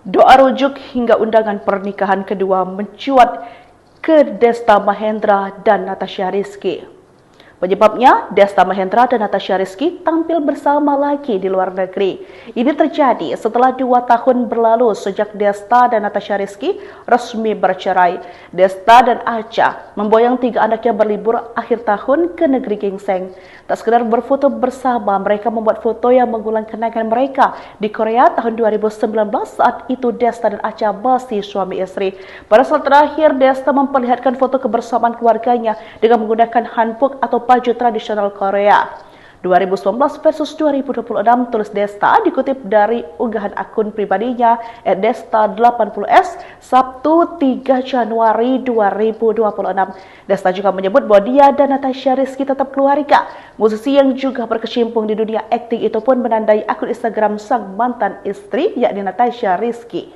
Doa rujuk hingga undangan pernikahan kedua mencuat ke Desta Mahendra dan Natasha Rizky. Penyebabnya, Desta Mahendra dan Natasha Rizky tampil bersama lagi di luar negeri. Ini terjadi setelah 2 tahun berlalu sejak Desta dan Natasha Rizky resmi bercerai. Desta dan Acha memboyong 3 anaknya berlibur akhir tahun ke negeri gingseng. Tak sekedar berfoto bersama, mereka membuat foto yang mengulang kenangan mereka di Korea tahun 2019 saat itu Desta dan Acha masih suami istri. Pada saat terakhir, Desta memperlihatkan foto kebersamaan keluarganya dengan menggunakan hanbok atau baju tradisional Korea. 2019 versus 2026 tulis Desta dikutip dari unggahan akun pribadinya @desta80s Sabtu 3 Januari 2026. Desta juga menyebut bahwa dia dan Natasha Rizky tetap keluarga. Musisi yang juga berkecimpung di dunia akting itu pun menandai akun Instagram sang mantan istri yakni Natasha Rizky.